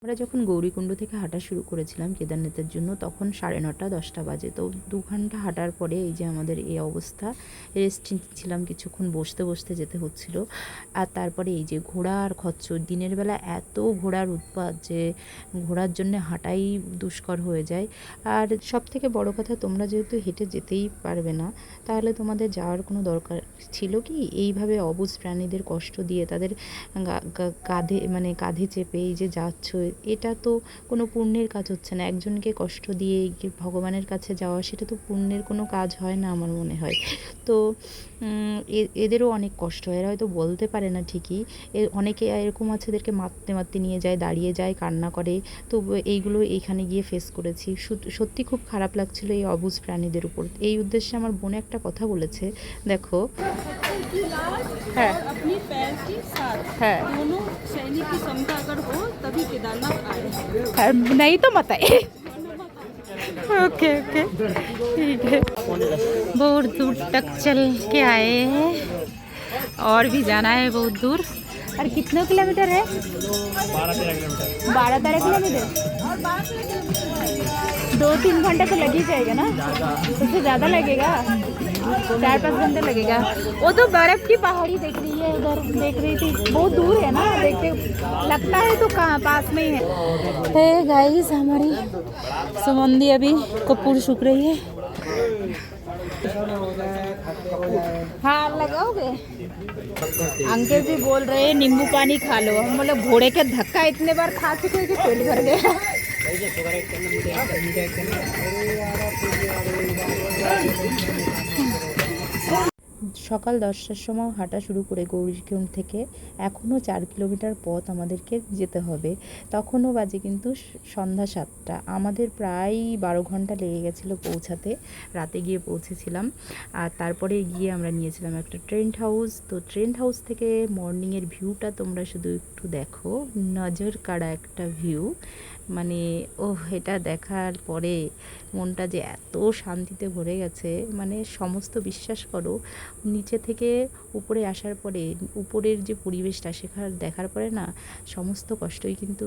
আমরা যখন গৌরীকুণ্ড থেকে হাঁটা শুরু করেছিলাম কেদারনাথের জন্য, তখন 9:30 10টা বাজে। তো 2 ঘন্টা হাঁটার পরে এই যে আমাদের এই অবস্থা। রেস্ট নিচ্ছিলাম কিছুক্ষণ, বসতে বসতে যেতে হচ্ছিল। আর তারপরে এই যে ঘোড়া আর খচ্চর, দিনের বেলা এত ঘোড়ার উৎপাত যে ঘোড়ার জন্য হাঁটাই দুষ্কর হয়ে যায়। আর সব থেকে বড় কথা, তোমরা যেহেতু হেঁটে যেতেই পারবে না, তাহলে তোমাদের যাওয়ার কোনো দরকার ছিল কি? এইভাবে অবুঝ প্রাণীদের কষ্ট দিয়ে তাদের কাঁধে মানে কাঁধে চেপে এই যে যাচ্ছ, এটা তো কোনো পুণ্যের কাজ হচ্ছে না। একজনকে কষ্ট দিয়ে ভগবানের কাছে যাওয়া, সেটা তো পুণ্যের কোনো কাজ হয় না আমার মনে হয়। তো এদেরও অনেক কষ্ট হয়, এরা হয়তো বলতে পারে না ঠিকই। অনেকে এরকম আছে, এদেরকে মারতে মারতে নিয়ে যায়, দাঁড়িয়ে যায়, কান্না করে। তো এইগুলো এইখানে গিয়ে ফেস করেছি। সত্যি খুব খারাপ লাগছিল এই অবুঝ প্রাণীদের উপর। এই উদ্দেশ্যে আমার বোন একটা কথা বলেছে, দেখো। হ্যাঁ, अपनी पैर के साथ হ্যাঁ, दोनों सैनिक की क्षमता अगर हो तभी केदारनाथ आए। হ্যাঁ, नहीं तो मत आए। ओके ओके, ठीक है। बहुत दूर तक चल के आए हैं और भी जाना है बहुत दूर। और कितने किलोमीटर है? 12-13 किलोमीटर। 2-3 घंटे तो लग ही जाएगा ना, उससे ज़्यादा लगेगा। 4-5 घंटे लगेगा। वो तो बर्फ की पहाड़ी देख रही है, उधर देख रही थी। बहुत दूर है ना, देखते लगता है तो कहाँ पास में ही है। हे गाइस, हमारी सुमंदी अभी कपूर सूख रही है। हाँ, लगाओगे? अंकल जी बोल रहे हैं नींबू पानी खा लो। हम बोले घोड़े के धक्का इतने बार खा चुके हैं कि पेट भर गया। সকাল 10টার সময় হাঁটা শুরু করে গৌরীকুণ্ড থেকে এখনও 4 কিলোমিটার পথ আমাদেরকে যেতে হবে। তখনও বাজে কিন্তু সন্ধ্যা 7টা। আমাদের প্রায় 12 ঘন্টা লেগে গেছিলো পৌঁছাতে। রাতে গিয়ে পৌঁছেছিলাম। আর তারপরে গিয়ে আমরা নিয়েছিলাম একটা টেন্ট হাউস। তো টেন্ট হাউস থেকে মর্নিংয়ের ভিউটা তোমরা শুধু একটু দেখো, নজর কাড়া একটা ভিউ। মানে এটা দেখার পরে মনটা যে এত শান্তিতে ভরে গেছে, মানে সমস্ত, বিশ্বাস করো, নিচে থেকে উপরে আসার পরে উপরের যে পরিবেশটা দেখার পরে না, সমস্ত কষ্টই কিন্তু